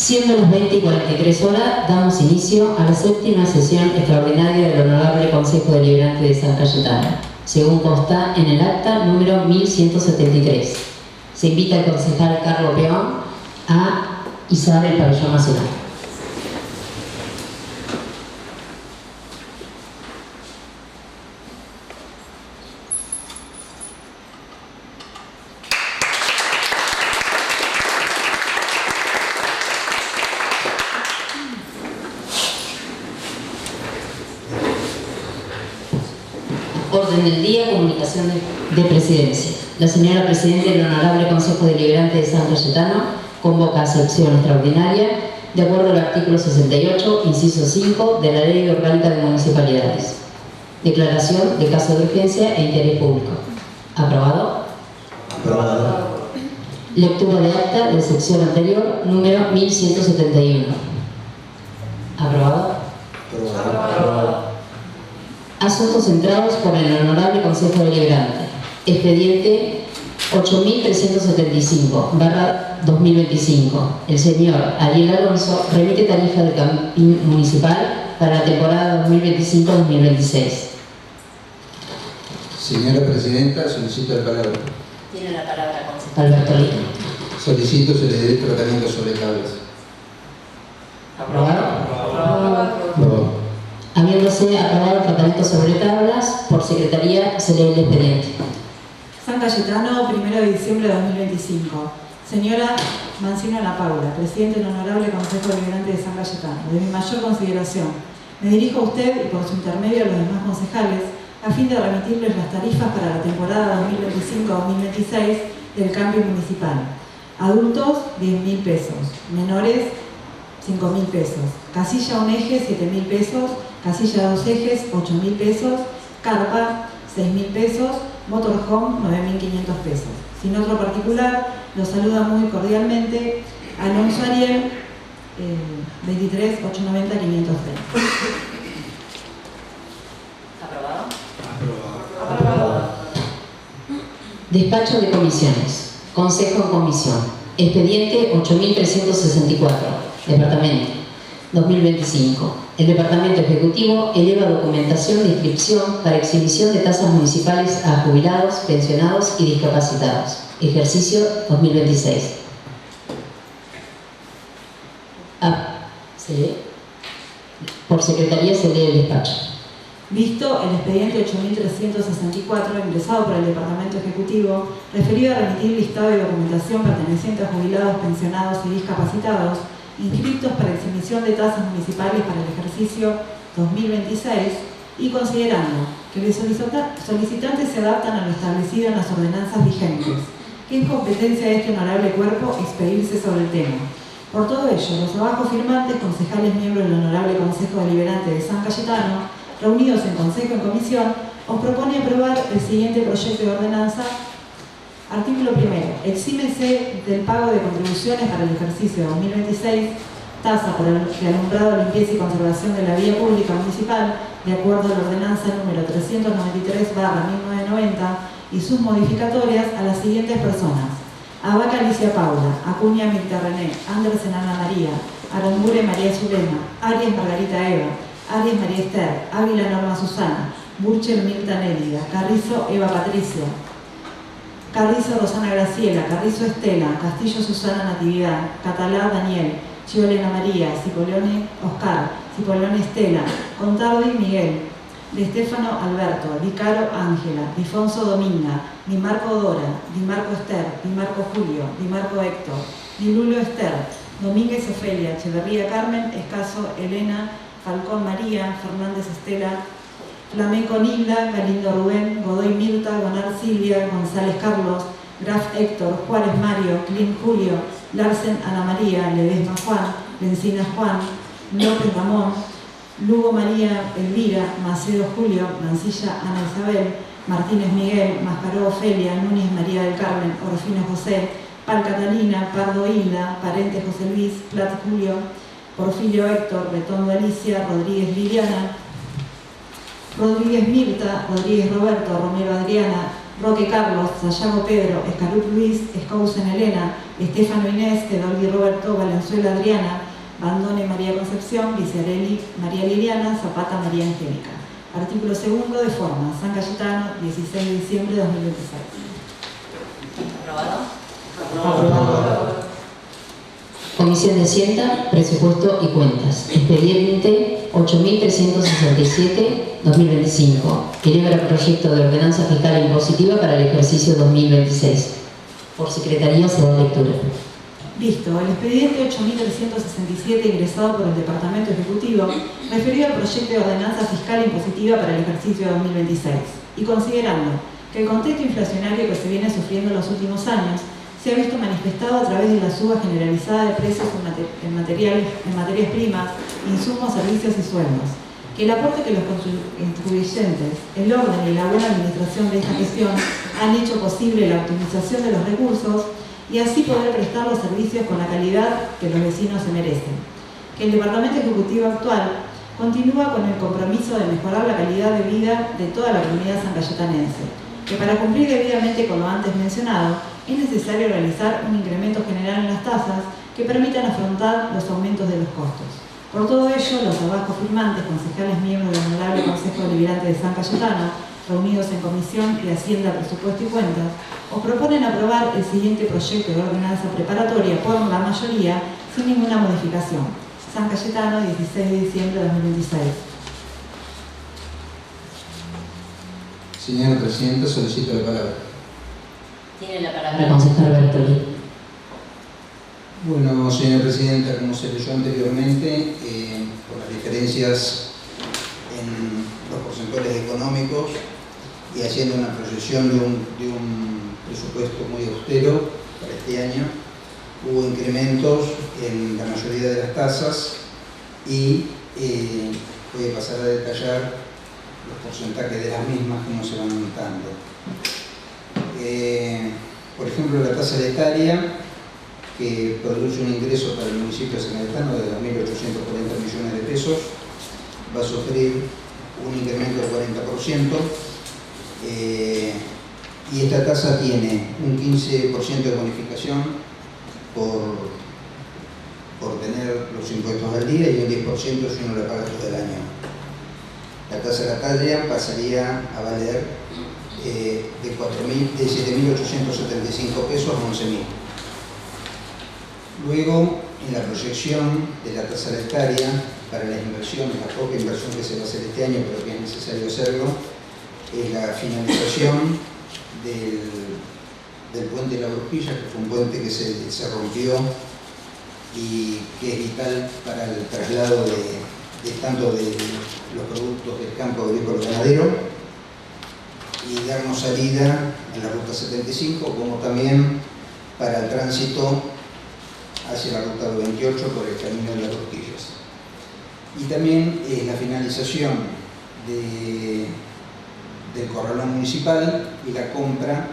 Siendo las 20:43 horas, damos inicio a la séptima sesión extraordinaria del Honorable Consejo Deliberante de San Cayetano, según consta en el acta número 1173. Se invita al concejal Carlos Peón a izar el pabellón nacional. Orden del día, comunicación de presidencia. La señora Presidenta del Honorable Consejo Deliberante de San Cayetano convoca a sesión extraordinaria de acuerdo al artículo 68, inciso 5 de la Ley Orgánica de Municipalidades. Declaración de caso de urgencia e interés público. ¿Aprobado? Aprobado. Lectura de acta de sección anterior, número 1171. ¿Aprobado? Aprobado. Asuntos centrados por el Honorable Consejo Deliberante. Expediente 8375/2025. El señor Ariel Alonso remite tarifa de camping municipal para la temporada 2025-2026. Señora Presidenta, solicito la palabra. Tiene la palabra, concejal Bertolini. Solicito se le dé tratamiento sobre tablas. ¿Aprobado? Aprobado. Habiéndose aprobado el tratamiento sobre tablas, por secretaría se lee el expediente. San Cayetano, 1 de diciembre de 2025. Señora Mancino Ana Paula, Presidente del Honorable Consejo Deliberante de San Cayetano, de mi mayor consideración, me dirijo a usted y por su intermedio a los demás concejales a fin de remitirles las tarifas para la temporada 2025-2026 del cambio municipal. Adultos, 10.000 pesos. Menores, 5.000 pesos. Casilla un eje, 7.000 pesos. Casilla dos ejes, 8.000 pesos. Carpa, 6.000 pesos. Motorhome, 9.500 pesos. Sin otro particular, los saluda muy cordialmente Alonso Ariel, 23 890 530. ¿Aprobado? Aprobado. Despacho de comisiones. Consejo en comisión. Expediente 8364. Departamento 2025. El Departamento Ejecutivo eleva documentación de inscripción para exhibición de tasas municipales a jubilados, pensionados y discapacitados. Ejercicio 2026. ¿Se lee? Por secretaría se lee el despacho. Visto el expediente 8364 ingresado por el Departamento Ejecutivo, referido a remitir listado de documentación perteneciente a jubilados, pensionados y discapacitados, inscriptos para exhibición de tasas municipales para el ejercicio 2026 y considerando que los solicitantes se adaptan a lo establecido en las ordenanzas vigentes, que es competencia de este honorable cuerpo expedirse sobre el tema. Por todo ello, los abajo firmantes, concejales miembros del Honorable Consejo Deliberante de San Cayetano, reunidos en Consejo en Comisión, os propone aprobar el siguiente proyecto de ordenanza. Artículo 1. Exímese del pago de contribuciones para el ejercicio 2026, tasa por el alumbrado, limpieza y conservación de la vía pública municipal, de acuerdo a la ordenanza número 393/1990 y sus modificatorias a las siguientes personas: Abaca Alicia Paula, Acuña Mirta René, Andersen Ana María, Arambure María Zulema, Arias Margarita Eva, Arias María Esther, Ávila Norma Susana, Burchel Mirta Nélida, Carrizo Eva Patricia, Carrizo Rosana Graciela, Carrizo Estela, Castillo Susana Natividad, Catalá Daniel, Chiolena María, Cipollone Oscar, Cipollone Estela, Contardi Miguel, De Stefano Alberto, Di Caro Ángela, Difonso Dominga, Di Marco Dora, Di Marco Esther, Di Marco Julio, Di Marco Héctor, Di Lulio Esther, Domínguez Ofelia, Echeverría Carmen, Escaso Elena, Falcón María, Fernández Estela, Flamenco Nilda, Galindo Rubén, Godoy Mirta, Gonar Silvia, González Carlos, Graf Héctor, Juárez Mario, Clim Julio, Larsen Ana María, Ledesma Juan, Lencina Juan, López Ramón, Lugo María Elvira, Macedo Julio, Mancilla Ana Isabel, Martínez Miguel, Mascaró Ofelia, Núñez María del Carmen, Orfino José, Pal Catalina, Pardo Hilda, Parente José Luis, Plat Julio, Porfirio Héctor, Retondo Alicia, Rodríguez Liliana, Rodríguez Mirta, Rodríguez Roberto, Romero Adriana, Roque Carlos, Sayago Pedro, Escarup Luis, Escousen Elena, Estefano Inés, Edolvi Roberto, Valenzuela Adriana, Bandone María Concepción, Vicerelli María Liliana, Zapata María Angélica. Artículo 2 de forma. San Cayetano, 16 de diciembre de 2026. Aprobado. Comisión de Hacienda, Presupuesto y Cuentas. Expediente 8367-2025. Que eleva el proyecto de ordenanza fiscal e impositiva para el ejercicio 2026. Por Secretaría se da lectura. Visto el expediente 8367 ingresado por el Departamento Ejecutivo, referido al proyecto de ordenanza fiscal e impositiva para el ejercicio 2026, y considerando que el contexto inflacionario que se viene sufriendo en los últimos años se ha visto manifestado a través de la suba generalizada de precios en materias primas, insumos, servicios y sueldos, que el aporte que los contribuyentes, el orden y la buena administración de esta gestión han hecho posible la optimización de los recursos y así poder prestar los servicios con la calidad que los vecinos se merecen. Que el Departamento Ejecutivo actual continúa con el compromiso de mejorar la calidad de vida de toda la comunidad sancayetanense, que para cumplir debidamente con lo antes mencionado, es necesario realizar un incremento general en las tasas que permitan afrontar los aumentos de los costos. Por todo ello, los abajo firmantes, concejales miembros del Honorable Consejo Deliberante de San Cayetano, reunidos en Comisión de Hacienda, Presupuesto y Cuentas, os proponen aprobar el siguiente proyecto de ordenanza preparatoria por la mayoría sin ninguna modificación. San Cayetano, 16 de diciembre de 2026. Señora Presidenta, solicito la palabra. Tiene la palabra el concejal Bertoli. Bueno, señora Presidenta, como se leyó anteriormente, por las diferencias en los porcentajes económicos y haciendo una proyección de un presupuesto muy austero para este año, hubo incrementos en la mayoría de las tasas y voy a pasar a detallar los porcentajes de las mismas que no se van aumentando. Por ejemplo, la tasa lecaria, que produce un ingreso para el municipio de San Cayetano de 2.840 millones de pesos, va a sufrir un incremento del 40%, y esta tasa tiene un 15% de bonificación por tener los impuestos al día y un 10% si uno la paga todo el año. La tasa de la talla pasaría a valer de 7.875 pesos a 11.000. Luego, en la proyección de la tasa lecaria para las inversiones, la poca inversión que se va a hacer este año, pero que es necesario hacerlo, es la finalización del puente de la Brujilla, que fue un puente que se rompió y que es vital para el traslado tanto de los productos del campo agrícola ganadero y darnos salida en la ruta 75, como también para el tránsito hacia la ruta 28 por el camino de las Rosquillas. Y también la finalización del corralón municipal y la compra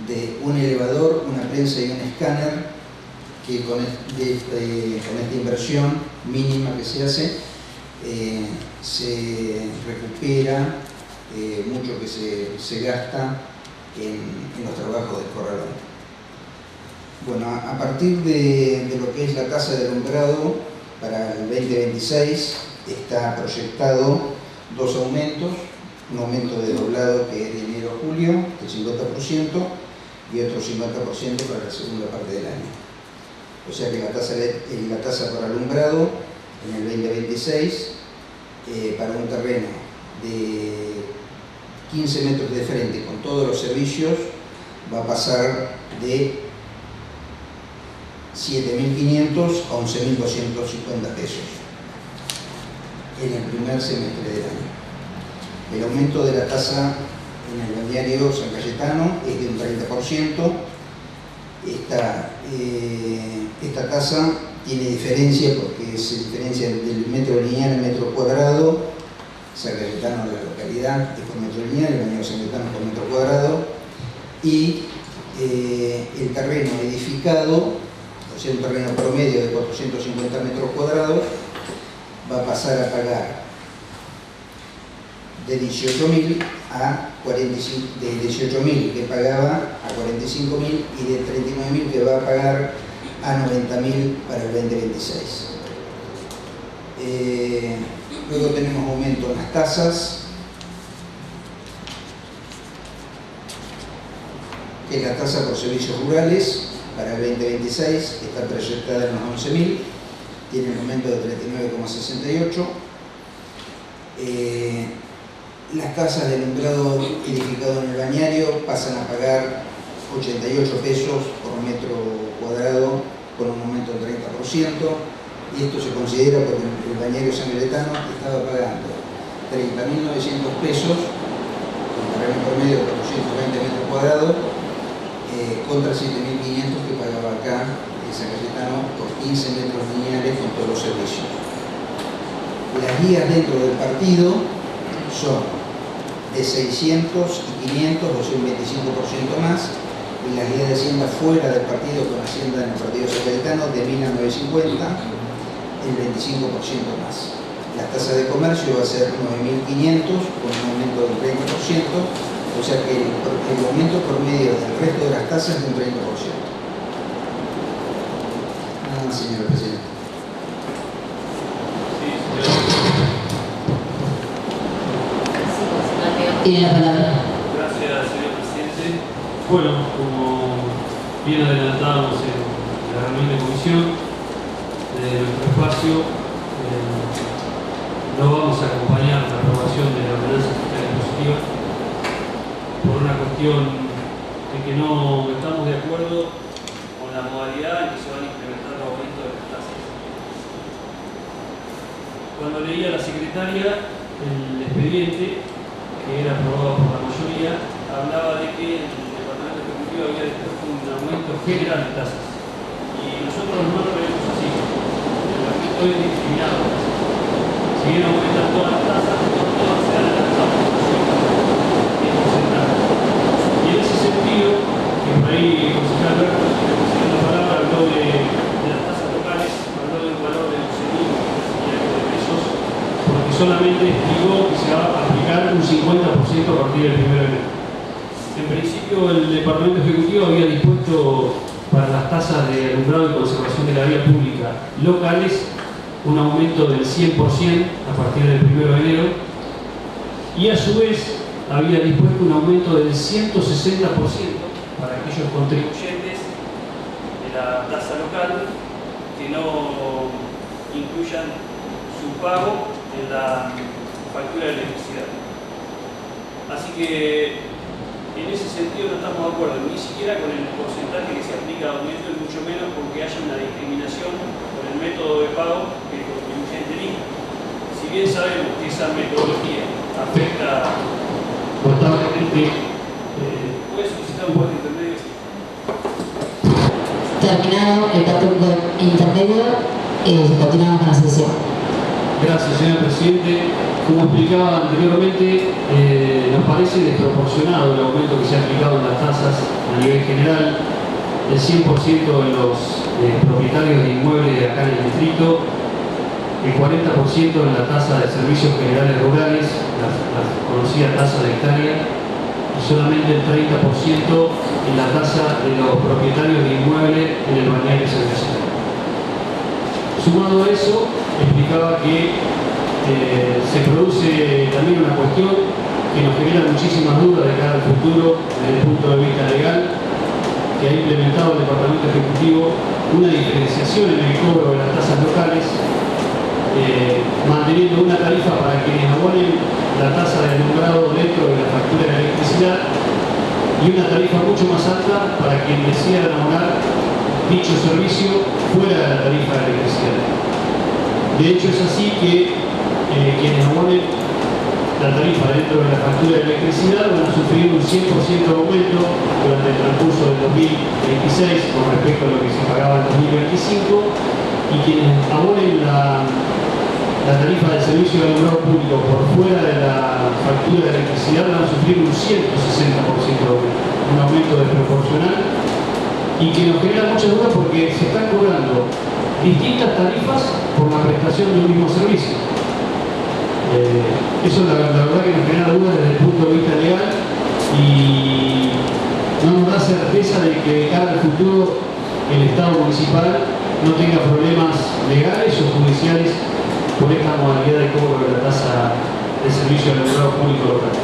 de un elevador, una prensa y un escáner que con esta inversión mínima que se hace se recupera mucho que se gasta en los trabajos del corralón. Bueno, a partir de lo que es la tasa de alumbrado para el 2026 está proyectado dos aumentos, un aumento de doblado que es de enero a julio del 50% y otro 50% para la segunda parte del año. O sea que la tasa para alumbrado en el 2026 para un terreno de 15 metros de frente con todos los servicios va a pasar de 7.500 a 11.250 pesos en el primer semestre del año. El aumento de la tasa en el balneario San Cayetano es de un 30%. Esta tasa tiene diferencia porque se diferencia del metro lineal al metro cuadrado. San Cayetano, la localidad, es por metro lineal, el balneario San Cayetano por metro cuadrado, y el terreno edificado, o sea, un terreno promedio de 450 metros cuadrados, va a pasar a pagar de 18.000 a 45, de 18.000 que pagaba a 45.000 y de 39.000 que va a pagar a 90.000 para el 2026. Luego tenemos aumento en las tasas, que es la tasa por servicios rurales para el 2026, que está proyectada en los 11.000, tiene un aumento de 39,68. Las casas de alumbrado edificado en el bañario pasan a pagar 88 pesos por metro cuadrado con un aumento del 30%, y esto se considera porque el bañario sangaretano estaba pagando 30.900 pesos con terreno promedio de 420 metros cuadrados contra 7.500 que pagaba acá en San Cayetano por 15 metros lineales con todos los servicios. Las guías dentro del partido son de 600 y 500, o sea un 25% más, y las guías de Hacienda fuera del partido con Hacienda en el partido San Cayetano de 1.950, el 25% más. La tasa de comercio va a ser 9.500 con un aumento del 30%, o sea que el aumento promedio del resto de las tasas es de un 30%. Nada más, señor presidente. Tiene la palabra. Gracias, señor presidente. Bueno, como bien adelantábamos en la reunión de comisión de nuestro espacio, no vamos a acompañar la aprobación de la ordenanza fiscal impositiva por una cuestión de que no estamos de acuerdo con la modalidad en que se van a implementar los aumentos de las tasas. Cuando leía a la secretaria el expediente, que era aprobado por la mayoría, hablaba de que el Departamento Ejecutivo había dispuesto un aumento general de tasas. Y nosotros no lo vemos así. El aumento es discriminado. Si bien aumentan todas las tasas, no todas se dan en la misma proporción en porcentaje. Y en ese sentido, que por ahí el concejal Alberto, recibiendo la palabra, habló de las tasas locales, habló de un valor de 11.000 y algo de pesos, porque solamente explicó que se va a aplicar un 50% a partir del 1 de enero. En principio, el Departamento Ejecutivo había dispuesto para las tasas de alumbrado y conservación de la vía pública locales un aumento del 100% a partir del 1 de enero, y a su vez había dispuesto un aumento del 160% para aquellos contribuyentes de la tasa local que no incluyan su pago en la factura de electricidad. Así que en ese sentido no estamos de acuerdo, ni siquiera con el porcentaje que se aplica a aumento, y mucho menos porque haya una discriminación con el método de pago que el contribuyente elija. Si bien sabemos que esa metodología afecta notablemente, puede solicitar un puesto intermedio. Terminado el capítulo intermedio, continuamos con la sesión. Gracias, señor presidente. Como explicaba anteriormente, nos parece desproporcionado el aumento que se ha aplicado en las tasas a nivel general, el 100% en los propietarios de inmuebles de acá en el distrito, el 40% en la tasa de servicios generales rurales, la conocida tasa de hectárea, y solamente el 30% en la tasa de los propietarios de inmuebles en el balneario servicial. Sumado a eso, explicaba que se produce también una cuestión que nos genera muchísimas dudas de cara al futuro desde el punto de vista legal, que ha implementado el Departamento Ejecutivo una diferenciación en el cobro de las tasas locales, manteniendo una tarifa para quienes abonen la tasa de alumbrado dentro de la factura de la electricidad y una tarifa mucho más alta para quienes decidan abonar dicho servicio fuera de la tarifa de electricidad. De hecho, es así que quienes abonen la tarifa dentro de la factura de electricidad van a sufrir un 100% de aumento durante el transcurso del 2026 con respecto a lo que se pagaba en 2025, y quienes abonen la tarifa de servicio de alumbrado público por fuera de la factura de electricidad van a sufrir un 160% de aumento, un aumento desproporcional, y que nos genera muchas dudas porque se están cobrando distintas tarifas por la prestación de un mismo servicio. Eso la verdad que nos genera dudas desde el punto de vista legal y no nos da certeza de que de cara al futuro el Estado municipal no tenga problemas legales o judiciales por esta modalidad de cobro de la tasa de servicio al alumbrado público local.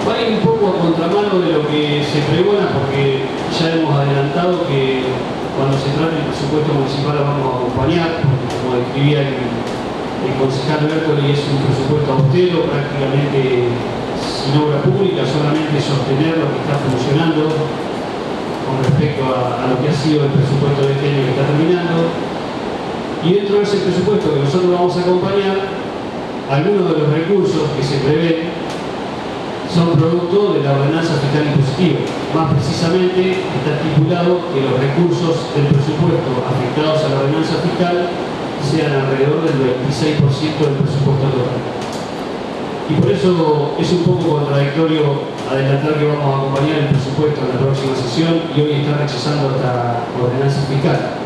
Va a ir un poco a contramano de lo que se pregona, porque ya hemos adelantado que cuando se trate el presupuesto municipal lo vamos a acompañar, porque como describía el concejal Bertoli, es un presupuesto austero, prácticamente sin obra pública, solamente sostener lo que está funcionando con respecto a lo que ha sido el presupuesto de este año que está terminando. Y dentro de ese presupuesto que nosotros vamos a acompañar, algunos de los recursos que se prevén son producto de la ordenanza fiscal impositiva. Más precisamente está estipulado que los recursos del presupuesto afectados a la ordenanza fiscal sean alrededor del 26% del presupuesto total. Y por eso es un poco contradictorio adelantar que vamos a acompañar el presupuesto en la próxima sesión y hoy está rechazando esta ordenanza fiscal.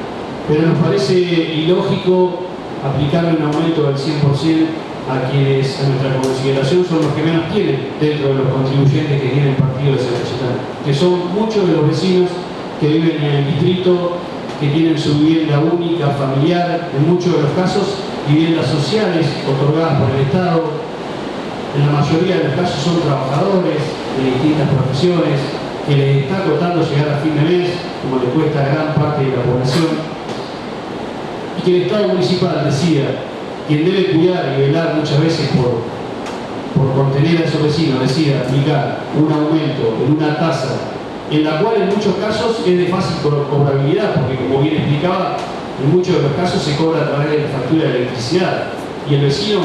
Pero nos parece ilógico aplicarle un aumento del 100% a quienes, a nuestra consideración, son los que menos tienen dentro de los contribuyentes que tiene el partido de San Cayetano, que son muchos de los vecinos que viven en el distrito, que tienen su vivienda única, familiar, en muchos de los casos viviendas sociales otorgadas por el Estado. En la mayoría de los casos son trabajadores de distintas profesiones que les está costando llegar a fin de mes, como le cuesta a gran parte de la población. Y que el Estado municipal decida, quien debe cuidar y velar muchas veces por contener a esos vecinos, decida aplicar un aumento en una tasa en la cual en muchos casos es de fácil cobrabilidad, porque como bien explicaba, en muchos de los casos se cobra a través de la factura de electricidad y el vecino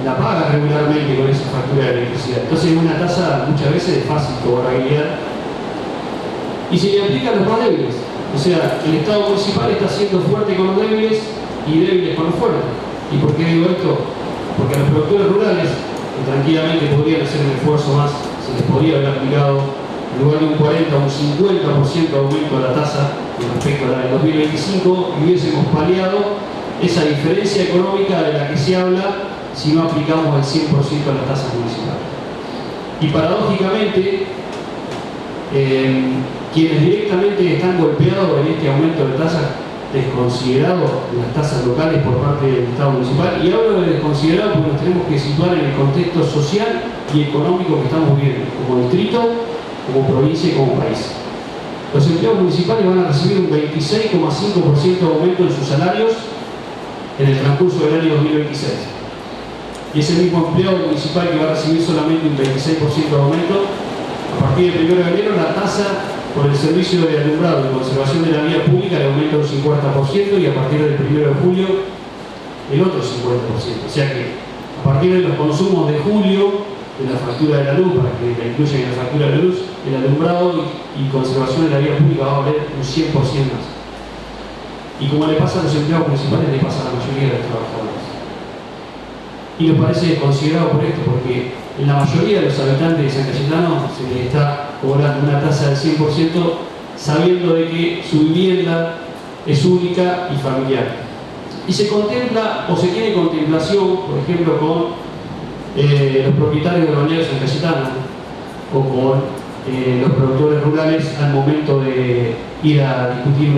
la paga regularmente con esa factura de electricidad. Entonces es una tasa muchas veces de fácil cobrabilidad y se le aplica a los más débiles. O sea, el Estado municipal está siendo fuerte con los débiles y débiles con los fuertes. ¿Y por qué digo esto? Porque a los productores rurales, que tranquilamente podrían hacer un esfuerzo más, se les podría haber aplicado en lugar de un 40 o un 50% de aumento de la tasa con respecto a la del 2025 y hubiésemos paliado esa diferencia económica de la que se habla si no aplicamos el 100% a las tasas municipales. Y paradójicamente, quienes directamente están golpeados en este aumento de tasas desconsiderado en las tasas locales por parte del Estado municipal, y hablo de desconsiderado porque nos tenemos que situar en el contexto social y económico que estamos viviendo, como distrito, como provincia y como país. Los empleados municipales van a recibir un 26,5% de aumento en sus salarios en el transcurso del año 2026. Y ese mismo empleado municipal que va a recibir solamente un 26% de aumento, a partir del 1 de enero la tasa por el servicio de alumbrado y conservación de la vía pública le aumenta un 50% y a partir del 1 de julio el otro 50%. O sea que a partir de los consumos de julio de la factura de la luz, para que la incluyan en la factura de la luz, el alumbrado y conservación de la vía pública va a valer un 100% más. Y como le pasa a los empleados municipales, le pasa a la mayoría de los trabajadores. Y nos parece desconsiderado por esto, porque en la mayoría de los habitantes de San Cayetano se les está cobrando una tasa del 100% sabiendo de que su vivienda es única y familiar. Y se contempla o se tiene contemplación, por ejemplo, con los propietarios del balneario de San Cayetano o con los productores rurales al momento de ir a discutir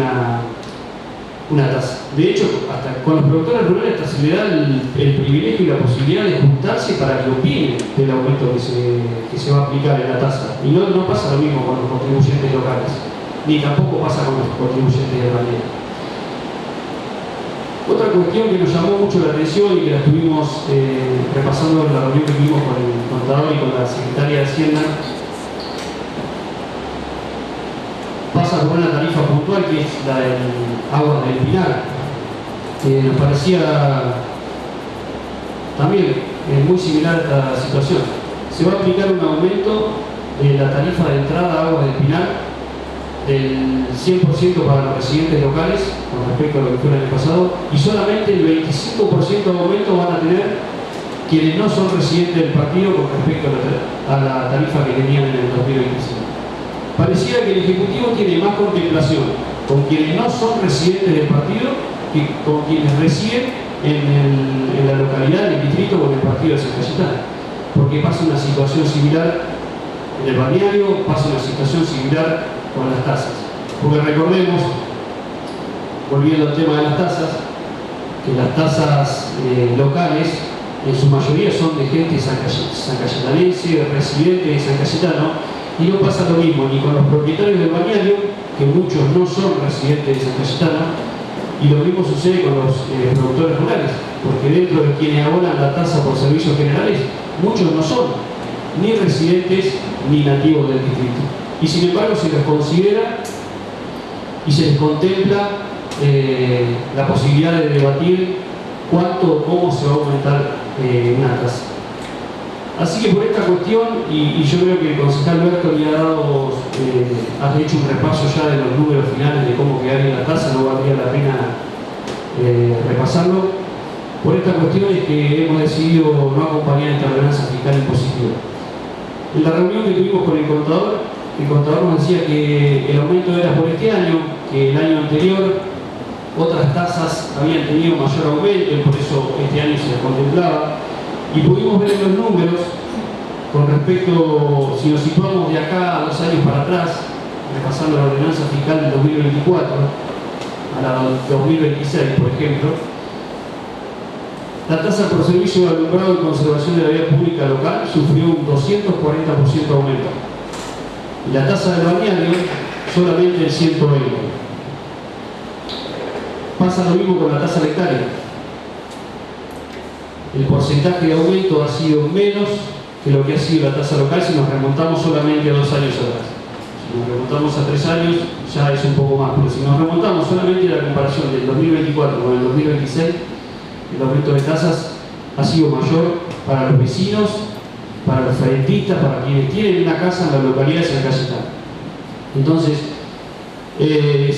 una tasa. De hecho, hasta con los productores rurales hasta se le da el privilegio y la posibilidad de juntarse para que opinen del aumento que se va a aplicar en la tasa. Y no pasa lo mismo con los contribuyentes locales, ni tampoco pasa con los contribuyentes de balneario. Otra cuestión que nos llamó mucho la atención y que la estuvimos repasando en la reunión que tuvimos con el contador y con la secretaria de Hacienda, pasa por una tarifa puntual que es la del agua del Pinar, que nos parecía también muy similar a esta situación. Se va a aplicar un aumento de la tarifa de entrada a aguas del Pinar del 100% para los residentes locales con respecto a lo que fue el año pasado, y solamente el 25% de aumento van a tener quienes no son residentes del partido con respecto a la tarifa que tenían en el 2025. Pareciera que el Ejecutivo tiene más contemplación con quienes no son residentes del partido que con quienes residen en la localidad, en el distrito o en el partido de San Cayetano, porque pasa una situación similar en el balneario, pasa una situación similar con las tasas. Porque recordemos, volviendo al tema de las tasas, que las tasas locales en su mayoría son de gente sancayetanense, residente de San Cayetano, y no pasa lo mismo ni con los propietarios del balneario, que muchos no son residentes de San Cayetano, y lo mismo sucede con los productores rurales, porque dentro de quienes abonan la tasa por servicios generales, muchos no son ni residentes ni nativos del distrito. Y sin embargo se les considera y se les contempla la posibilidad de debatir cuánto o cómo se va a aumentar una tasa. Así que por esta cuestión, y yo creo que el concejal Bertoli ha hecho un repaso ya de los números finales de cómo quedaría la tasa, no valdría la pena repasarlo. Por esta cuestión es que hemos decidido no acompañar esta ordenanza fiscal impositiva. En la reunión que tuvimos con el contador nos decía que el aumento era por este año, que el año anterior otras tasas habían tenido mayor aumento y por eso este año se les contemplaba. Y pudimos ver en los números, con respecto, si nos situamos de acá a 2 años para atrás, repasando la ordenanza fiscal del 2024 a la 2026, por ejemplo, la tasa por servicio de alumbrado y conservación de la vía pública local sufrió un 240% aumento. Y la tasa del balneario solamente el 120%. Pasa lo mismo con la tasa al hectárea. El porcentaje de aumento ha sido menos que lo que ha sido la tasa local si nos remontamos solamente a 2 años atrás. Si nos remontamos a 3 años ya es un poco más, pero si nos remontamos solamente a la comparación del 2024 con el 2026, el aumento de tasas ha sido mayor para los vecinos, para los rentistas, para quienes tienen una casa en la localidad de San Cayetano. Entonces,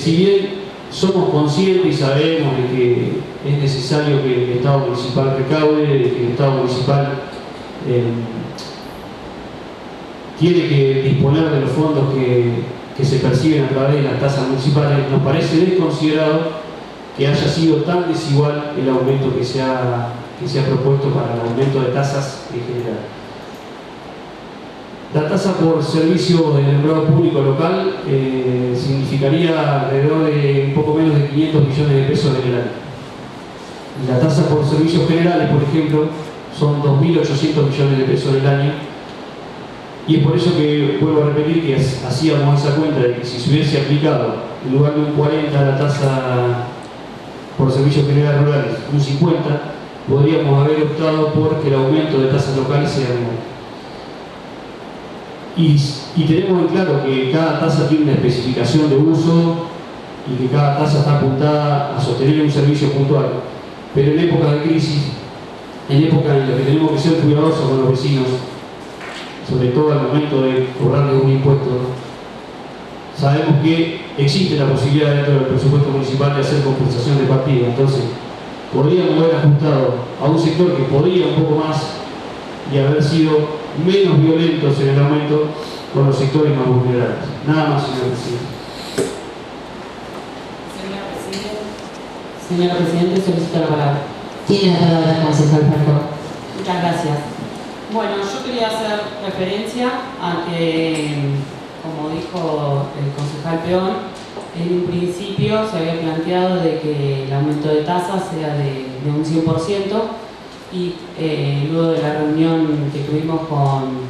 si bien somos conscientes y sabemos de que es necesario que el Estado municipal recaude, de que el Estado municipal tiene que disponer de los fondos que se perciben a través de las tasas municipales, nos parece desconsiderado que haya sido tan desigual el aumento que se ha propuesto para el aumento de tasas en general. La tasa por servicio del alumbrado público local significaría alrededor de un poco menos de 500 millones de pesos en el año. Y la tasa por servicios generales, por ejemplo, son 2.800 millones de pesos en el año. Y es por eso que vuelvo a repetir que hacíamos esa cuenta de que si se hubiese aplicado en lugar de un 40 la tasa por servicios generales rurales, un 50, podríamos haber optado por que el aumento de tasas locales sea menor. Y tenemos en claro que cada tasa tiene una especificación de uso y que cada tasa está apuntada a sostener un servicio puntual. Pero en época de crisis, en época en la que tenemos que ser cuidadosos con los vecinos, sobre todo al momento de cobrarles un impuesto, sabemos que existe la posibilidad dentro del presupuesto municipal de hacer compensación de partida. Entonces, podríamos haber ajustado a un sector que podría un poco más y haber sido menos violentos en el aumento con los sectores más vulnerables. Nada más, señor presidente. Señor presidente, solicito la palabra. Tiene la palabra el concejal Falcón. Muchas gracias. Bueno, yo quería hacer referencia a que, como dijo el concejal Peón, en un principio se había planteado de que el aumento de tasas sea de un 100%, y luego de la reunión que tuvimos con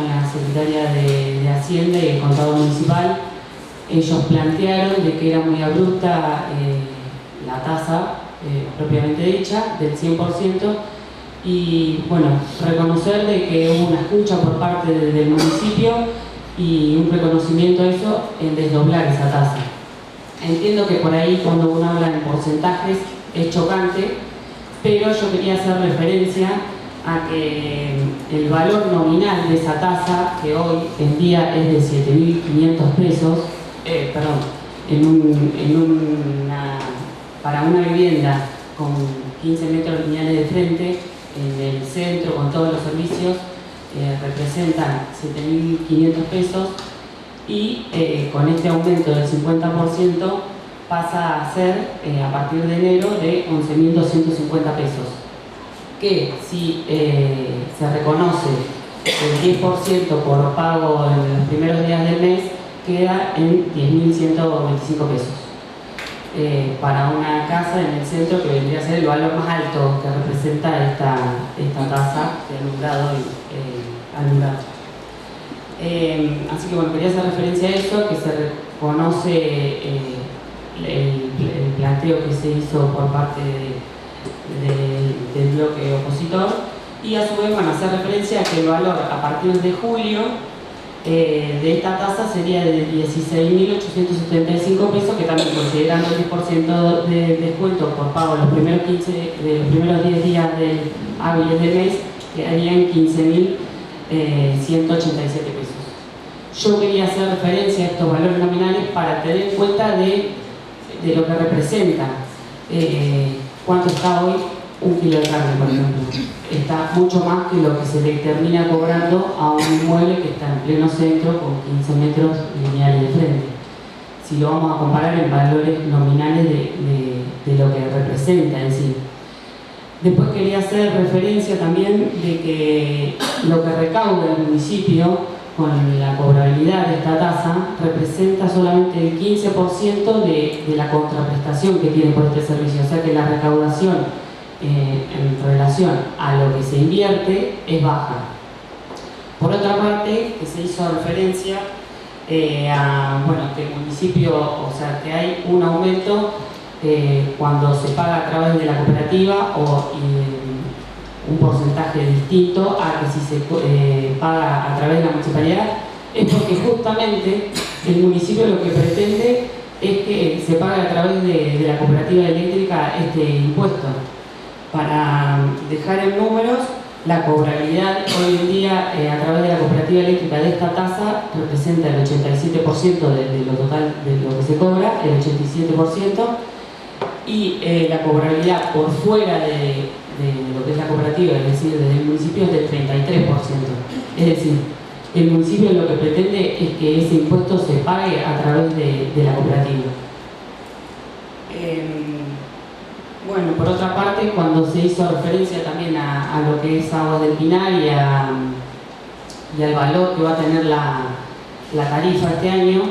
la secretaria de Hacienda y el contador municipal, ellos plantearon de que era muy abrupta la tasa propiamente dicha del 100%, y bueno, reconocer de que hubo una escucha por parte del municipio y un reconocimiento de eso en desdoblar esa tasa. Entiendo que por ahí cuando uno habla en porcentajes es chocante, pero yo quería hacer referencia a que el valor nominal de esa tasa, que hoy en día es de 7.500 pesos, para una vivienda con 15 metros lineales de frente, en el centro, con todos los servicios, representan 7.500 pesos, y con este aumento del 50% pasa a ser, a partir de enero, de 11.250 pesos, que si se reconoce el 10% por pago en los primeros días del mes, queda en 10.125 pesos. Para una casa en el centro, que vendría a ser el valor más alto que representa esta tasa de alumbrado y alumbrado. Así que bueno, quería hacer referencia a eso, que se reconoce el planteo que se hizo por parte del bloque opositor, y a su vez van a hacer referencia a que el valor a partir de julio de esta tasa sería de 16.875 pesos, que también, considerando el 10% de descuento por pago los primeros 10 días hábiles del mes, quedarían 15.187 pesos. Yo quería hacer referencia a estos valores nominales para tener en cuenta de lo que representa. ¿Cuánto está hoy un kilo de carne, por ejemplo? Está mucho más que lo que se le termina cobrando a un inmueble que está en pleno centro con 15 metros lineales de frente. Si lo vamos a comparar en valores nominales de lo que representa en sí. Después quería hacer referencia también de que lo que recauda el municipio con la cobrabilidad de esta tasa representa solamente el 15% de la contraprestación que tiene por este servicio, o sea que la recaudación en relación a lo que se invierte es baja. Por otra parte, que se hizo referencia a que el municipio, o sea que hay un aumento cuando se paga a través de la cooperativa o un porcentaje distinto a que si se paga a través de la municipalidad, es porque justamente el municipio lo que pretende es que se pague a través de la cooperativa eléctrica este impuesto. Para dejar en números, la cobrabilidad hoy en día a través de la cooperativa eléctrica de esta tasa representa el 87% de lo total de lo que se cobra, el 87%, y la cobrabilidad por fuera de lo que es la cooperativa, es decir, desde el municipio, es del 33%. Es decir, el municipio lo que pretende es que ese impuesto se pague a través de la cooperativa. Bueno, por otra parte, cuando se hizo referencia también a lo que es Aguas del Pinar y al valor que va a tener la tarifa este año,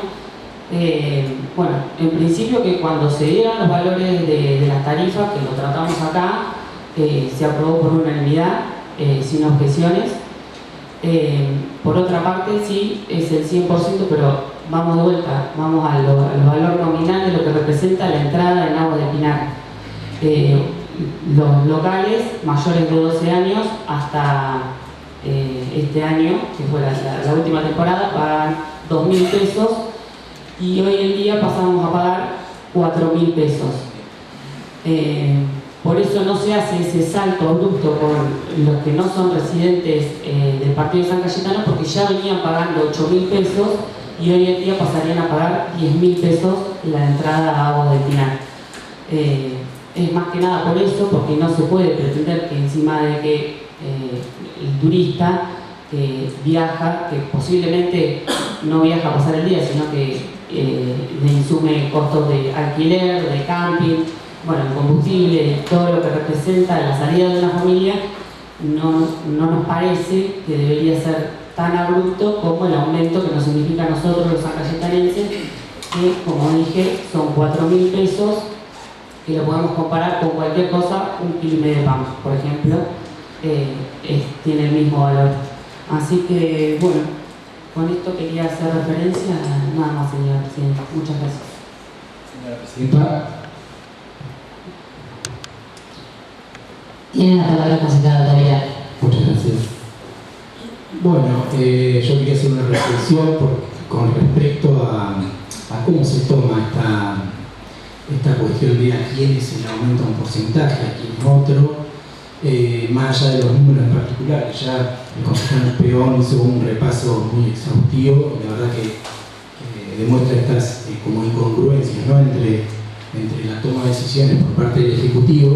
en principio que cuando se dieron los valores de las tarifas, que lo tratamos acá, se aprobó por unanimidad, sin objeciones. Por otra parte, sí, es el 100%, pero vamos de vuelta, vamos al valor nominal de lo que representa la entrada en Aguas del Pinar. Los locales mayores de 12 años hasta este año, que fue la última temporada, pagan 2.000 pesos y hoy en día pasamos a pagar 4.000 pesos. Por eso no se hace ese salto abrupto con los que no son residentes del partido de San Cayetano, porque ya venían pagando 8.000 pesos y hoy en día pasarían a pagar 10.000 pesos la entrada a Aguas del Pinar. Es más que nada por eso, porque no se puede pretender que encima de que el turista que viaja, que posiblemente no viaja a pasar el día, sino que le insume costos de alquiler, de camping, el combustible, todo lo que representa la salida de una familia, no nos parece que debería ser tan abrupto como el aumento que nos significa a nosotros los sancayetanenses, que como dije son 4.000 pesos, que lo podemos comparar con cualquier cosa. Un kilo y medio de pan, por ejemplo, tiene el mismo valor. Así que, con esto quería hacer referencia, nada más, señora presidenta. Muchas gracias. Señora presidenta. Tiene la palabra concejala Tavera. Muchas gracias. Yo quería hacer una reflexión con respecto a cómo se toma esta cuestión de a quién se le aumenta un porcentaje, a quién otro, más allá de los números en particular. Ya el concejal Peón hizo un repaso muy exhaustivo, y la verdad que demuestra estas como incongruencias, ¿no?, entre la toma de decisiones por parte del Ejecutivo,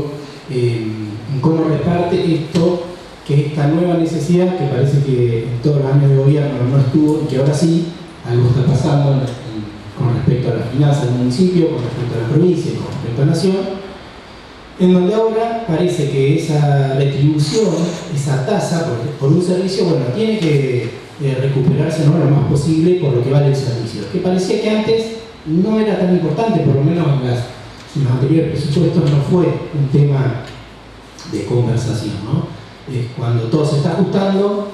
cómo reparte esto, que esta nueva necesidad que parece que en todos los años de gobierno no estuvo y que ahora sí algo está pasando con respecto respecto a las finanzas del municipio, con respecto a la provincia y con respecto a la nación, en donde ahora parece que esa retribución, esa tasa por un servicio, bueno, tiene que recuperarse, ¿no?, lo más posible por lo que vale el servicio. Que parecía que antes no era tan importante, por lo menos en los anteriores presupuestos no fue un tema de conversación, ¿no? Cuando todo se está ajustando,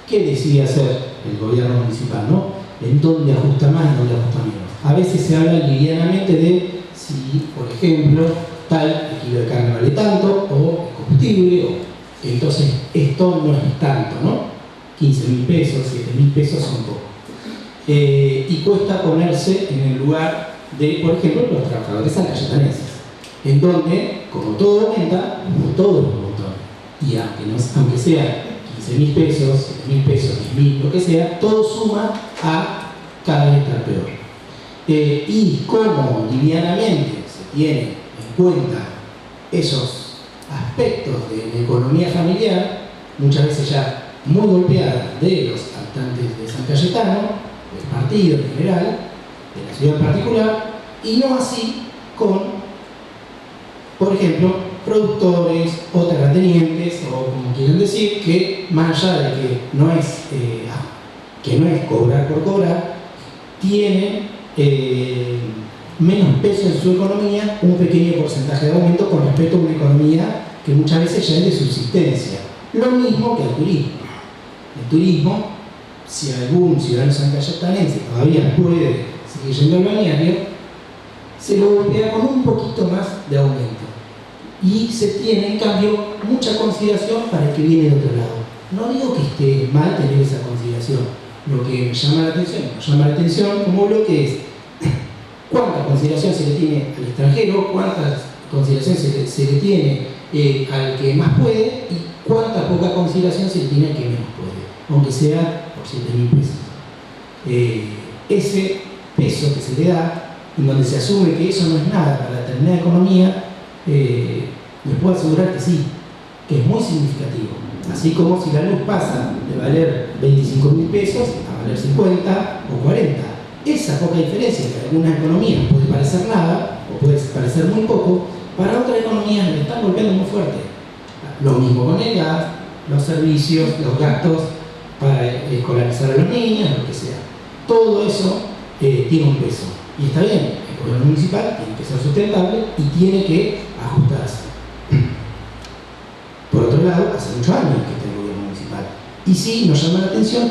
¿qué decide hacer el gobierno municipal, ¿no? ¿En dónde ajusta más y en dónde ajusta menos? A veces se habla livianamente de si, por ejemplo, tal el kilo de carne vale tanto, o el combustible, entonces esto no es tanto, ¿no? 15.000 pesos, 7.000 pesos son poco. Y cuesta ponerse en el lugar de, por ejemplo, los trabajadores sancayetanenses, en donde, como todo aumenta, todo es un montón. Y aunque sea 15.000 pesos, 7.000 pesos, 10.000, lo que sea, todo suma a cada vez estar peor. Y como livianamente se tiene en cuenta esos aspectos de la economía familiar, muchas veces ya muy golpeada de los habitantes de San Cayetano, del partido en general, de la ciudad en particular, y no así con, por ejemplo, productores o terratenientes, o como quieran decir, que más allá de que no es cobrar por cobrar, tienen menos peso en su economía, un pequeño porcentaje de aumento con respecto a una economía que muchas veces ya es de subsistencia. Lo mismo que el turismo. El turismo, si algún ciudadano sancayetanense todavía puede seguir yendo al balneario, se lo golpea con un poquito más de aumento. Y se tiene, en cambio, mucha consideración para el que viene de otro lado. No digo que esté mal tener esa consideración. Lo que me llama la atención como bloque es cuánta consideración se le tiene al extranjero, cuánta consideración se le tiene al que más puede y cuánta poca consideración se le tiene al que menos puede, aunque sea por 7.000 pesos. Ese peso que se le da, en donde se asume que eso no es nada para la determinada economía, les puedo asegurar que sí, que es muy significativo. Así como si la luz pasa de valer 25.000 pesos a valer 50 o 40. Esa poca diferencia que algunas economías puede parecer nada o puede parecer muy poco, para otras economías le están golpeando muy fuerte. Lo mismo con el gas, los servicios, los gastos para escolarizar a los niños, lo que sea. Todo eso tiene un peso. Y está bien, el gobierno municipal tiene que ser sustentable y tiene que ajustarse. Por otro lado, hace muchos años que está el gobierno municipal. Y sí, nos llama la atención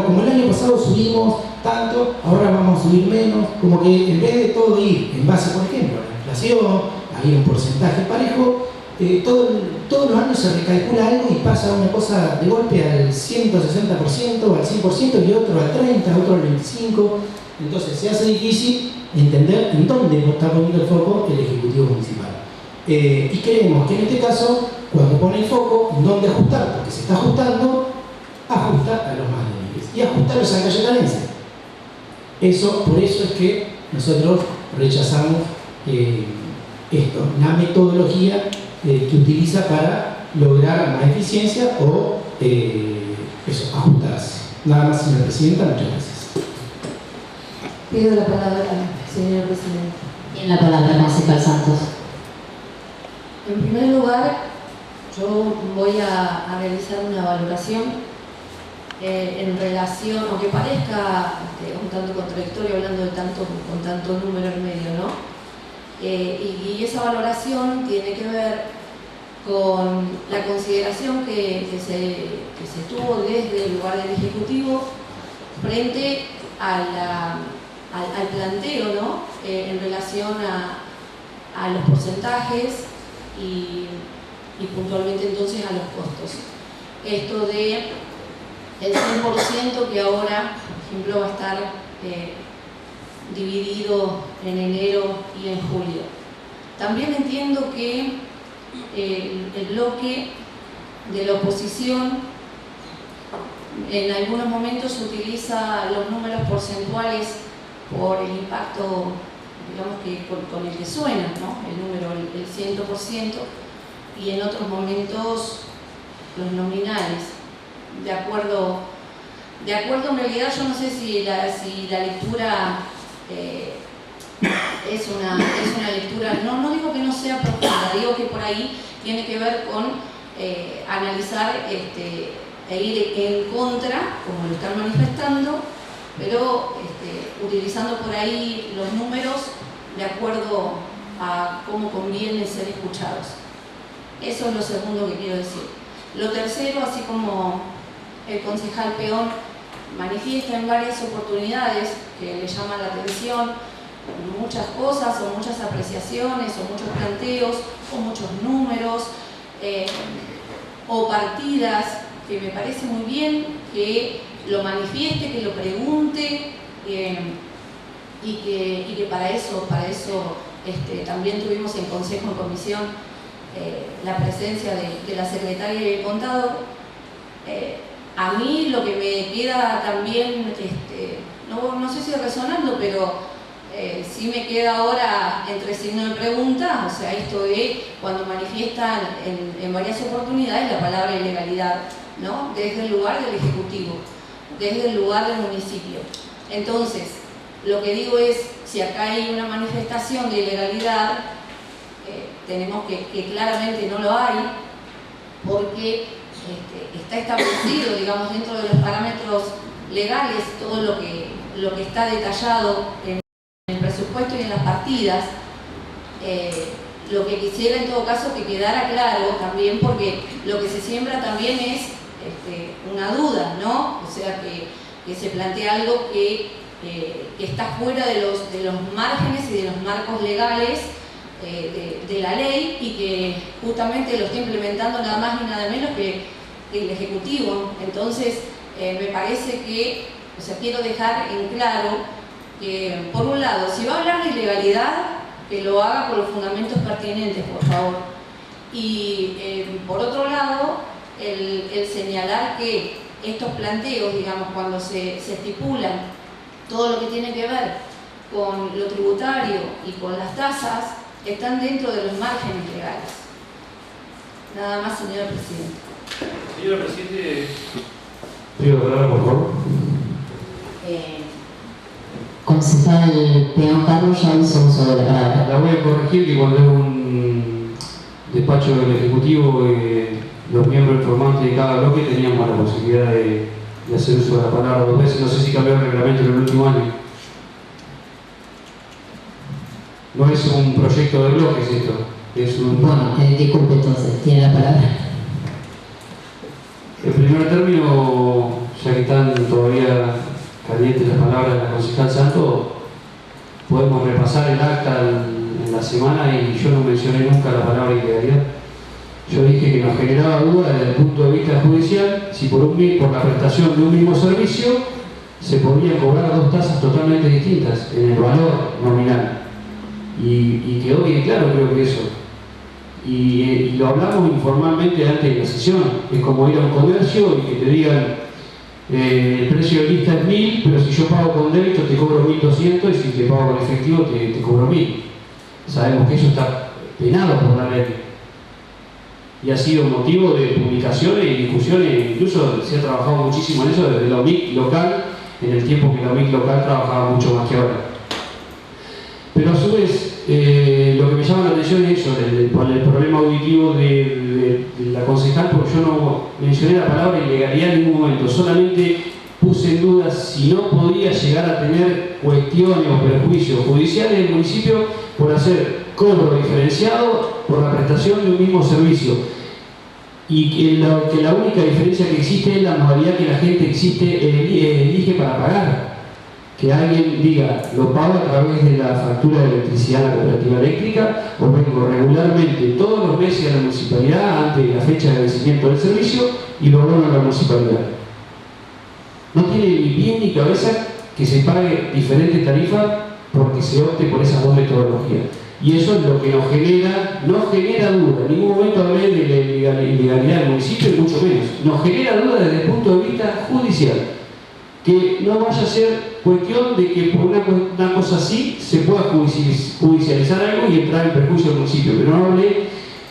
como el año pasado subimos tanto, ahora vamos a subir menos, como que en vez de todo ir en base, por ejemplo, a la inflación, a ir a un porcentaje parejo, todos los años se recalcula algo y pasa una cosa de golpe al 160%, al 100% y otro al 30%, otro al 25%. Entonces se hace difícil entender en dónde está poniendo el foco el Ejecutivo Municipal. Y creemos que en este caso, cuando pone el foco en dónde ajustar, porque se está ajustando, ajusta a los más débiles y ajusta a los sancayetanenses. Por eso es que nosotros rechazamos esto, la metodología que utiliza para lograr más eficiencia o ajustarse. Nada más, señora Presidenta, muchas gracias. Pido la palabra al señor Presidente. Tiene la palabra Marcela Santos. En primer lugar, yo voy a realizar una valoración en relación, aunque parezca un tanto contradictorio hablando con tanto número en medio, ¿no? Y esa valoración tiene que ver con la consideración que se tuvo desde el lugar del Ejecutivo frente al planteo, ¿no? En relación a los porcentajes y puntualmente entonces a los costos. Esto de el 100% que ahora, por ejemplo, va a estar dividido en enero y en julio. También entiendo que el bloque de la oposición en algunos momentos utiliza los números porcentuales por el impacto, digamos que con el que suena, ¿no? El número, el 100%, y en otros momentos los nominales. De acuerdo en realidad, yo no sé si la lectura es una lectura, no digo que no sea profunda, digo que por ahí tiene que ver con analizar e ir en contra, como lo están manifestando, pero utilizando por ahí los números de acuerdo a cómo conviene ser escuchados. Eso es lo segundo que quiero decir. Lo tercero, así como el concejal Peón manifiesta en varias oportunidades que le llaman la atención muchas cosas o muchas apreciaciones o muchos planteos o muchos números o partidas, que me parece muy bien que lo manifieste, que lo pregunte y que para eso también tuvimos en consejo, en comisión, la presencia de la secretaria y el contador. A mí lo que me queda también, no sé si resonando, pero sí me queda ahora entre signo de pregunta, o sea, esto de cuando manifiestan en varias oportunidades la palabra ilegalidad, ¿no? Desde el lugar del Ejecutivo, desde el lugar del municipio. Entonces, lo que digo es, si acá hay una manifestación de ilegalidad, tenemos que claramente no lo hay, porque está establecido, digamos, dentro de los parámetros legales todo lo que está detallado en el presupuesto y en las partidas. Lo que quisiera en todo caso que quedara claro también, porque lo que se siembra también es una duda, ¿no? O sea, que se plantea algo que está fuera de los márgenes y de los marcos legales de la ley, y que justamente lo está implementando nada más y nada menos que el Ejecutivo. Entonces, me parece que, o sea, quiero dejar en claro que, por un lado, si va a hablar de ilegalidad, que lo haga con los fundamentos pertinentes, por favor. Y por otro lado, el señalar que estos planteos, digamos, cuando se estipulan todo lo que tiene que ver con lo tributario y con las tasas, están dentro de los márgenes legales. Nada más, señora Presidenta. Señora Presidente, pido palabra, por favor. Concejal Peón Carlos ya hizo uso de la palabra. La voy a corregir, que cuando es un despacho del Ejecutivo, los miembros informantes de cada bloque teníamos la posibilidad de hacer uso de la palabra 2 veces. No sé si cambió el reglamento en el último año. No es un proyecto de bloques esto, es un... Bueno, disculpe entonces, tiene la palabra. En primer término, ya que están todavía calientes las palabras de la concejal Santo, podemos repasar el acta en la semana, y yo no mencioné nunca la palabra ilegalidad. Yo dije que nos generaba duda desde el punto de vista judicial si por la prestación de un mismo servicio se podían cobrar 2 tasas totalmente distintas en el valor nominal. Y quedó bien claro, creo que eso. Y lo hablamos informalmente antes de la sesión. Es como ir a un comercio y que te digan el precio de lista es 1000, pero si yo pago con débito te cobro 1200, y si te pago con efectivo te cobro 1000. Sabemos que eso está penado por la ley. Y ha sido motivo de publicaciones y discusiones, incluso se ha trabajado muchísimo en eso desde la OMIC local, en el tiempo que la OMIC local trabajaba mucho más que ahora. Pero a su vez, lo que me llama la atención es eso, el problema auditivo de la concejal, porque yo no mencioné la palabra ilegalidad en ningún momento, solamente puse en duda si no podría llegar a tener cuestiones o perjuicios judiciales del municipio por hacer cobro diferenciado por la prestación de un mismo servicio, y que la única diferencia que existe es la modalidad que la gente elige para pagar. Que alguien diga, lo pago a través de la factura de electricidad a la cooperativa eléctrica, o vengo regularmente todos los meses a la municipalidad antes de la fecha de vencimiento del servicio y lo abono a la municipalidad. No tiene ni pie ni cabeza que se pague diferente tarifa porque se opte por esas 2 metodologías. Y eso es lo que no genera duda. En ningún momento hablé de la ilegalidad del municipio, y mucho menos. Nos genera duda desde el punto de vista judicial. Que no vaya a ser cuestión de que por una cosa así se pueda judicializar algo y entrar en perjuicio del municipio. Pero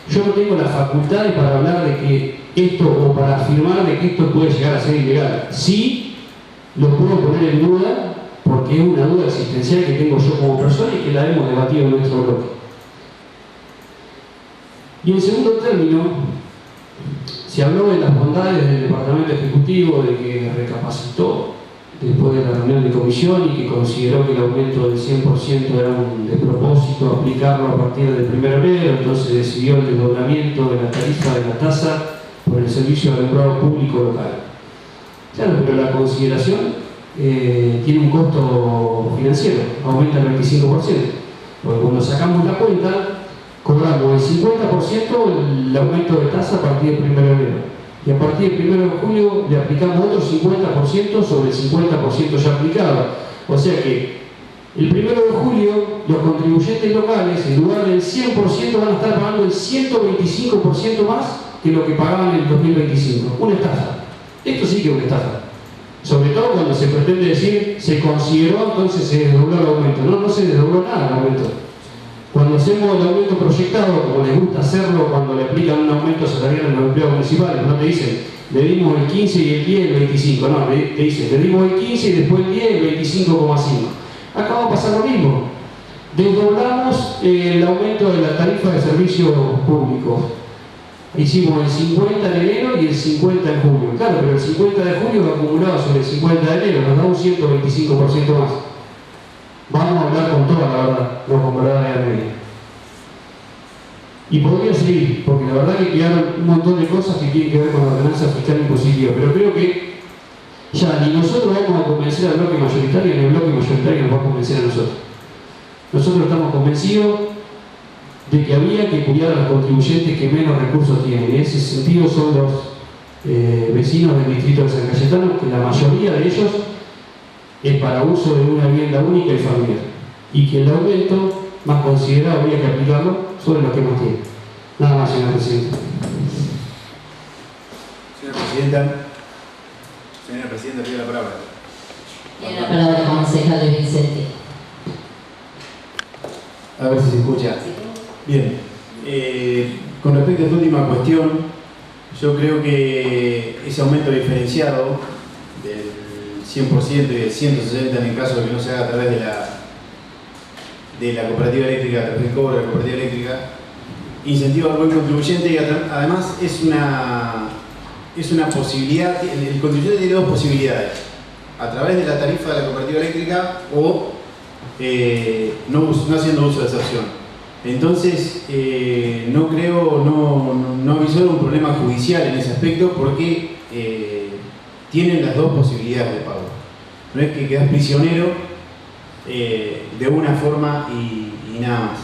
yo no tengo las facultades para hablar de que esto, o para afirmar de que esto puede llegar a ser ilegal. Sí, lo puedo poner en duda, porque porque es una duda existencial que tengo yo como persona y que la hemos debatido en nuestro bloque. Y en segundo término, se habló de las bondades del Departamento Ejecutivo, de que recapacitó después de la reunión de comisión y que consideró que el aumento del 100% era un despropósito aplicarlo a partir del 1 de enero, entonces decidió el desdoblamiento de la tarifa de la tasa por el servicio de alumbrado público local. Claro, pero la consideración tiene un costo financiero, aumenta el 25%, porque cuando sacamos la cuenta, cobramos el 50% el aumento de tasa a partir del 1 de enero. Y a partir del 1 de julio le aplicamos otro 50% sobre el 50% ya aplicado. O sea que el 1 de julio los contribuyentes locales, en lugar del 100%, van a estar pagando el 125% más que lo que pagaban en el 2025. Una estafa. Esto sí que es una estafa. Sobre todo cuando se pretende decir, se consideró, entonces se desdobló el aumento. No, no se desdobló nada el aumento. Cuando hacemos el aumento proyectado, como les gusta hacerlo cuando le aplican un aumento salarial a los empleados municipales, no te dicen, le dimos el 15 y el 10 y el 25, no, te dicen, le dimos el 15 y después el 10 y el 25,5. Acá va a pasar lo mismo. Desdoblamos el aumento de la tarifa de servicios públicos. Hicimos el 50 en enero y el 50 en julio. Claro, pero el 50 de julio va acumulado sobre el 50 de enero, nos da un 125% más. Vamos a hablar con toda la verdad, no con verdad de la media. Y podría seguir, porque la verdad que quedaron un montón de cosas que tienen que ver con la ordenanza fiscal impositiva, pero creo que ya ni nosotros vamos a convencer al bloque mayoritario, ni el bloque mayoritario nos va a convencer a nosotros. Nosotros estamos convencidos de que había que cuidar a los contribuyentes que menos recursos tienen. En ese sentido son los vecinos del distrito de San Cayetano, que la mayoría de ellos es para uso de una vivienda única y familiar, y que el aumento más considerado habría que aplicarlo sobre los que más tienen. Nada más, señora Presidenta. Señora Presidenta, pido la palabra. Tiene la palabra el concejal de Vicente. A ver si se escucha. Bien. Con respecto a esta última cuestión, yo creo que ese aumento diferenciado del 100% y del 160% en el caso de que no se haga a través de la cooperativa eléctrica, a través del cobro de la cooperativa eléctrica, incentiva al buen contribuyente y además es una posibilidad. El contribuyente tiene dos posibilidades: a través de la tarifa de la cooperativa eléctrica o no haciendo uso de esa opción. Entonces no creo, no avisó un problema judicial en ese aspecto, porque tienen las dos posibilidades de pago. No es que quedas prisionero de una forma y nada más.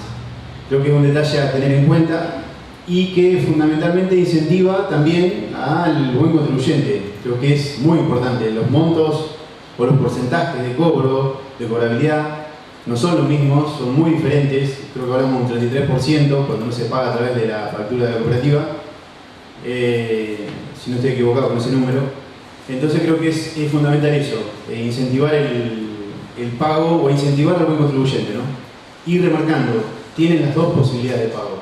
Creo que es un detalle a tener en cuenta y que fundamentalmente incentiva también al buen contribuyente. Creo que es muy importante. Los montos o los porcentajes de cobro, de cobrabilidad, no son los mismos, son muy diferentes. Creo que hablamos de un 33% cuando no se paga a través de la factura de la cooperativa. Si no estoy equivocado con ese número. Entonces creo que es fundamental eso, incentivar el pago o incentivar al buen contribuyente, ¿no? Y remarcando, tienen las dos posibilidades de pago,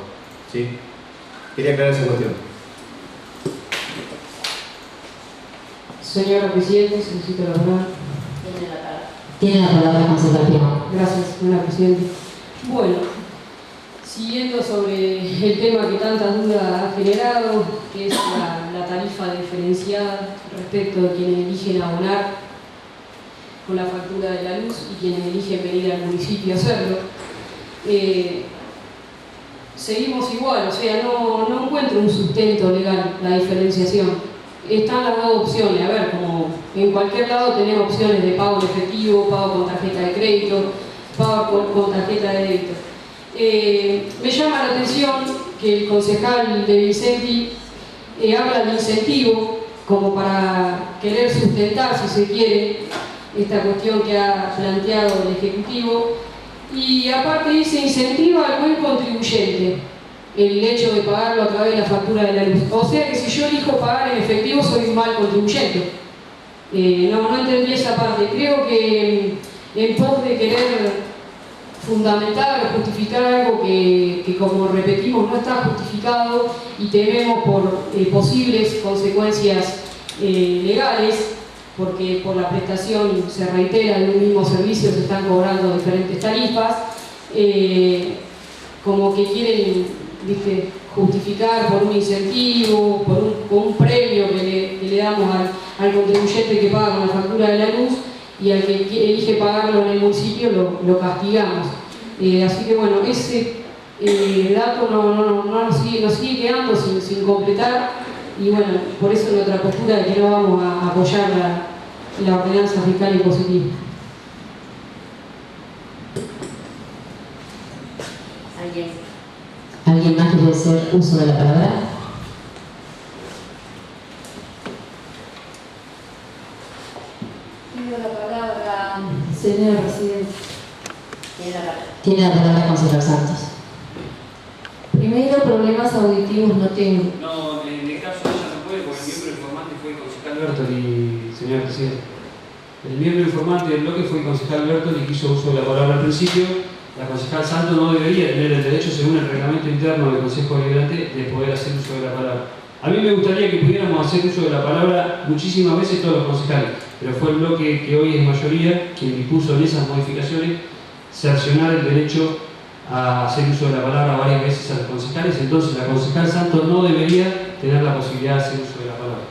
¿sí? Quería aclarar esa cuestión. Señora Presidenta, solicito la palabra. Tiene la palabra el concejal Peón. Gracias, señora Presidenta. Bueno, siguiendo sobre el tema que tantas dudas ha generado, que es la tarifa diferenciada respecto de quienes eligen abonar con la factura de la luz y quienes eligen venir al municipio a hacerlo. Seguimos igual, o sea, no encuentro un sustento legal la diferenciación. Están las dos opciones, a ver, como en cualquier lado tenés opciones de pago en efectivo, pago con tarjeta de crédito, pago con tarjeta de débito. Me llama la atención que el concejal de Vicenti habla de incentivo como para querer sustentar, si se quiere, esta cuestión que ha planteado el Ejecutivo, y aparte dice incentiva al buen contribuyente el hecho de pagarlo a través de la factura de la luz. O sea que si yo elijo pagar en efectivo soy un mal contribuyente. No entendí esa parte. Creo que en pos de querer fundamentar o justificar algo que como repetimos no está justificado y tememos por posibles consecuencias legales, porque por la prestación se reitera en un mismo servicio, se están cobrando diferentes tarifas, como que quieren, ¿viste?, justificar por un incentivo, por un premio que le damos al contribuyente que paga con la factura de la luz, y al que elige pagarlo en el municipio lo castigamos. Así que bueno, ese dato nos sigue quedando sin completar, y bueno, por eso nuestra postura de que no vamos a apoyar la ordenanza fiscal impositiva. ¿Alguien más quiere hacer uso de la palabra? Pido la palabra, señora Presidenta. Tiene la palabra concejal Santos. Primero, problemas auditivos no tengo. No, en el caso de ella no puede, porque el miembro informante fue el concejal Bertoli, señor presidente. El miembro informante del bloque fue el concejal Bertoli, que hizo uso de la palabra al principio. La concejal Santos no debería tener el derecho, según el reglamento interno del Consejo Deliberante, de poder hacer uso de la palabra. A mí me gustaría que pudiéramos hacer uso de la palabra muchísimas veces todos los concejales, pero fue el bloque que hoy es mayoría quien dispuso en esas modificaciones cercionar el derecho a hacer uso de la palabra varias veces a los concejales. Entonces la concejal Santos no debería tener la posibilidad de hacer uso de la palabra.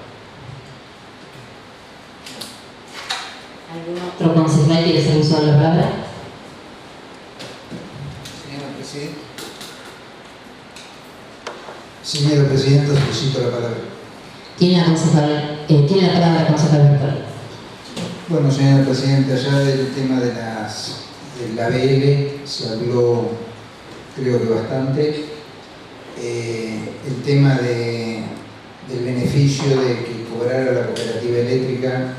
¿Algún otro concejal quiere hacer uso de la palabra? Señora Presidenta, solicito la palabra. Tiene la palabra concejal Bertoli. Bueno, señora Presidenta, ya del tema de la ABL se habló, creo que bastante. El tema del beneficio de que cobrara la cooperativa eléctrica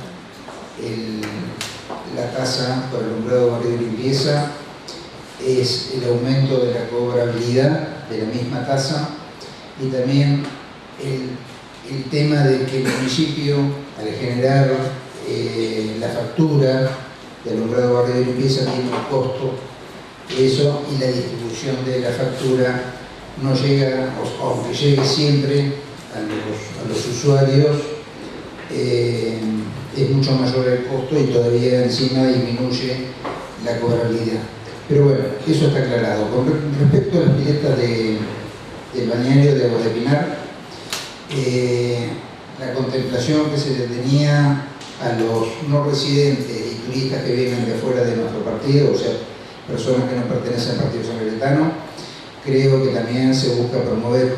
la tasa por alumbrado, barrido y limpieza es el aumento de la cobrabilidad de la misma tasa, y también el tema de que el municipio, al generar la factura de alumbrado, barrido y limpieza, tiene un costo, eso, y la distribución de la factura no llega, aunque llegue siempre a los usuarios, es mucho mayor el costo y todavía encima disminuye la cobrabilidad. Pero bueno, eso está aclarado. Con respecto a las piletas del balneario de Agua de Pinar, la contemplación que se le tenía a los no residentes y turistas que vienen de afuera de nuestro partido, o sea, personas que no pertenecen al Partido Sangaretano, creo que también se busca promover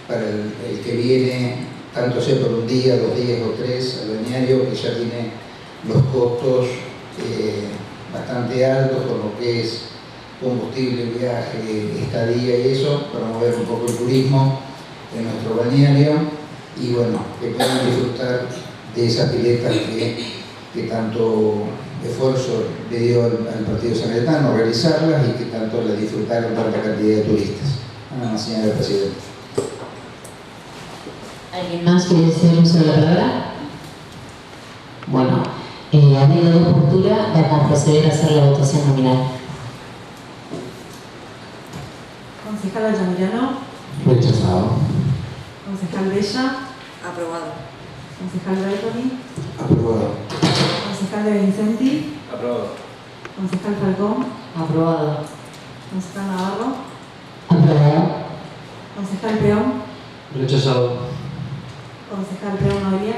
para el que viene, tanto sea por un día, 2 días o 3, al balneario, que ya tiene los costos bastante altos con lo que es combustible, viaje, estadía y eso, promover un poco el turismo en nuestro balneario y bueno, que puedan disfrutar de esas piletas que tanto esfuerzo le dio al Partido Sangaretano realizarlas y que tanto las disfrutaron tanta cantidad de turistas. Nada más, señora Presidenta. ¿Alguien más quiere hacer uso de la palabra? Bueno, habiendo dos posturas, vamos a proceder a hacer la votación nominal. Concejal Altamirano. Rechazado. Concejal Bella. Aprobado. Concejal Bertoli. Aprobado. Concejal De Vincenti. Aprobado. Concejal Falcón. Aprobado. Concejal Navarro. Aprobado. Concejal Peón. Rechazado. Concejal Peón Noelia.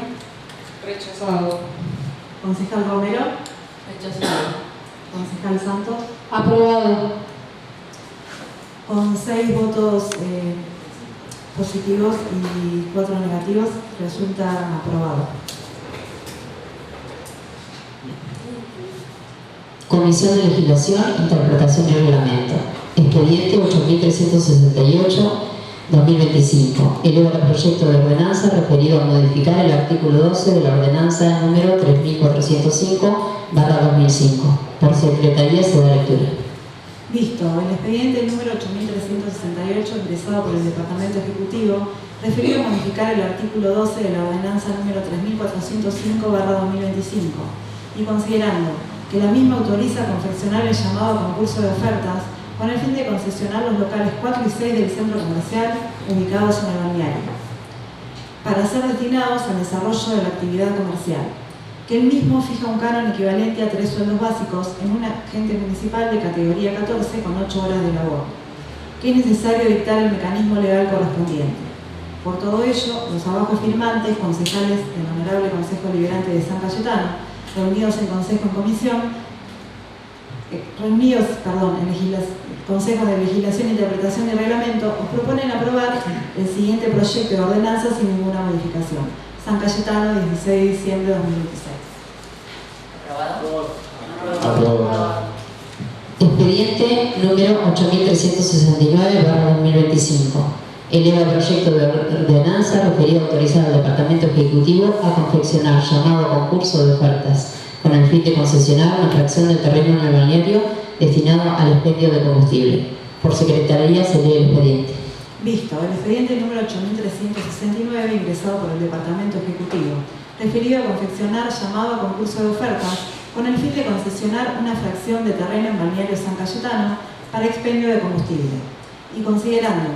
Rechazado. Concejal Romero. Rechazado. Concejal Santos. Aprobado. Con 6 votos positivos y 4 negativos, resulta aprobado. Comisión de Legislación, Interpretación y Reglamento. Expediente 8368-2025. Eleva el proyecto de ordenanza referido a modificar el artículo 12 de la ordenanza número 3405/2005. Por secretaría se da lectura. Visto, el expediente número 8368 ingresado por el Departamento Ejecutivo referido a modificar el artículo 12 de la ordenanza número 3405/2025 y considerando que la misma autoriza confeccionar el llamado a concurso de ofertas con el fin de concesionar los locales 4 y 6 del centro comercial ubicados en el balneario para ser destinados al desarrollo de la actividad comercial. que él mismo fija un canon equivalente a 3 sueldos básicos en un agente municipal de categoría 14 con 8 horas de labor, que es necesario dictar el mecanismo legal correspondiente. Por todo ello, los abajo firmantes, concejales del Honorable Consejo Deliberante de San Cayetano, reunidos en Consejo de Legislación e Interpretación de Reglamento, os proponen aprobar el siguiente proyecto de ordenanza sin ninguna modificación. San Cayetano, 16 de diciembre de 2026. Aprobado. Expediente número 8369/2025. Eleva proyecto de ordenanza referido a autorizar al Departamento Ejecutivo a confeccionar llamado a concurso de ofertas con el fin de concesionar una fracción del terreno en el balneario destinado al expendio de combustible. Por Secretaría se lee el expediente. Visto el expediente número 8369 ingresado por el Departamento Ejecutivo, referido a confeccionar llamado a concurso de ofertas con el fin de concesionar una fracción de terreno en balneario San Cayetano para expendio de combustible, y considerando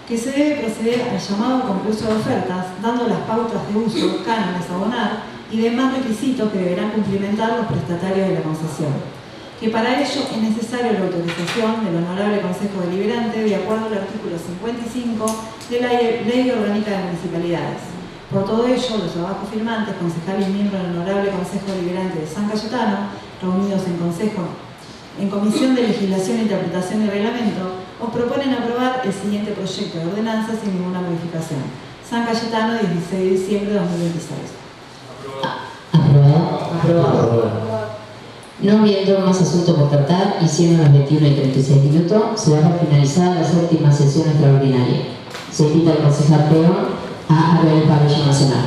que se debe proceder al llamado a concurso de ofertas, dando las pautas de uso, cánones a abonar y demás requisitos que deberán cumplimentar los prestatarios de la concesión, que para ello es necesaria la autorización del Honorable Consejo Deliberante de acuerdo al artículo 55 de la Ley Orgánica de Municipalidades. Por todo ello, los abajo firmantes, concejales y miembros del Honorable Consejo Deliberante de San Cayetano, reunidos en Comisión de Legislación e Interpretación de Reglamento, os proponen aprobar el siguiente proyecto de ordenanza sin ninguna modificación. San Cayetano, 16 de diciembre de 2026. Aprobado. No habiendo más asunto por tratar y siendo las 21:36, se da por finalizada la séptima sesión extraordinaria. Se invita al concejal Peón a abrir el pabellón nacional.